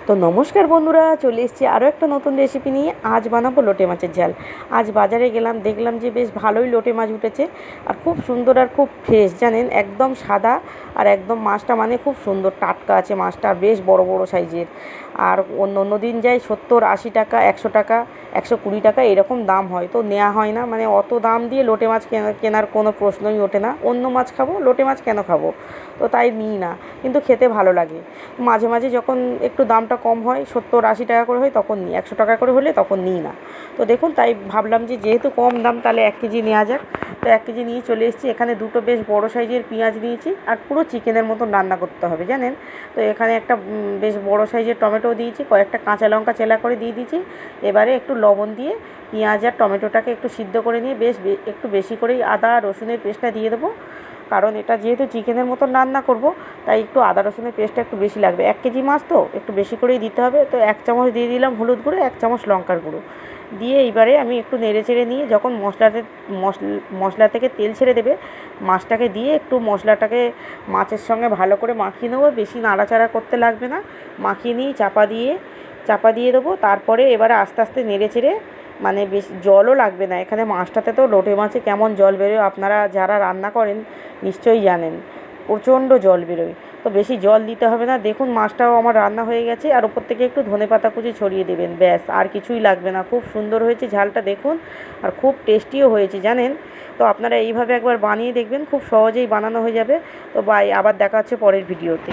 তো নমস্কার বন্ধুরা, চলে এসেছি আরও একটা নতুন রেসিপি নিয়ে। আজ বানাবো লোটে মাছের ঝাল। আজ বাজারে গেলাম, দেখলাম যে বেশ ভালোই লোটে মাছ উঠেছে আর খুব সুন্দর আর খুব ফ্রেশ, জানেন, একদম সাদা আর একদম মাছটা মানে খুব সুন্দর টাটকা আছে মাছটা, বেশ বড় বড় সাইজের। আর অন্য অন্য দিন যাই 70-80 টাকা, 100 টাকা, 120 টাকা এরকম দাম হয়, তো নেওয়া হয় না। মানে অত দাম দিয়ে লোটে মাছ কেনার কোনো প্রশ্নই ওঠে না। অন্য মাছ খাবো, লোটে মাছ কেন খাবো, তো তাই নিই না। কিন্তু খেতে ভালো লাগে। মাঝে মাঝে যখন একটু দামটা কম হয়, 70-80 টাকা করে হয়, তখন নিই। 100 টাকা করে হলে তখন নিই না। তো দেখুন, তাই ভাবলাম যে যেহেতু কম দাম, তাহলে 1 কেজি নেওয়া যাক। তো 1 কেজি নিয়ে চলে এসেছি। এখানে দুটো বেশ বড় সাইজের পেঁয়াজ নিয়েছি, আর পুরো চিকেনের মতন রান্না করতে হবে, জানেন। তো এখানে একটা বেশ বড় সাইজের টমেটো দিয়েছি, কয়েকটা কাঁচা লঙ্কা চেলা করে দিয়ে দিয়েছি। এবারে একটু লবণ দিয়ে পেঁয়াজ আর টমেটোটাকে একটু সিদ্ধ করে নিয়ে বেশ একটু বেশি করেই আদা রসুনের পেস্টটা দিয়ে দেবো। কারণ এটা যেহেতু চিকেনের মতন রান্না করব, তাই একটু আদা রসুনের পেস্টটা একটু বেশি লাগবে। 1 কেজি মাছ তো একটু বেশি করেই দিতে হবে। তো 1 চামচ দিয়ে দিলাম হলুদ গুঁড়ো, 1 চামচ লঙ্কার গুঁড়ো দিয়ে এইবারে আমি একটু নেড়ে চেড়ে নিয়ে যখন মশলা থেকে তেল ছেড়ে দেবে, মাছটাকে দিয়ে একটু মশলাটাকে মাছের সঙ্গে ভালো করে মাখিয়ে নেবো। বেশি নাড়াচাড়া করতে লাগবে না, মাখিয়ে নিয়ে চাপা দিয়ে দেবো। তারপরে এবারে আস্তে আস্তে নেড়ে চেড়ে, মানে বেশ জলও লাগবে না। এখানে মাছটাতে তো লোটে মাছে কেমন জল বেরোয়, আপনারা যারা রান্না করেন নিশ্চয়ই জানেন, প্রচণ্ড জল বেরোয়। তো বেশি জল দিতে হবে না। দেখুন, মাছটাও আমার রান্না হয়ে গেছে। আর ওপর থেকে একটু ধনেপাতা কুচি ছড়িয়ে দেবেন, ব্যাস, আর কিছুই লাগবে না। খুব সুন্দর হয়েছে ঝালটা, দেখুন। আর খুব টেস্টিও হয়েছে, জানেন। তো আপনারা এইভাবে একবার বানিয়ে দেখবেন, খুব সহজেই বানানো হয়ে যাবে। তো বাই, আবার দেখা হচ্ছে পরের ভিডিওতে।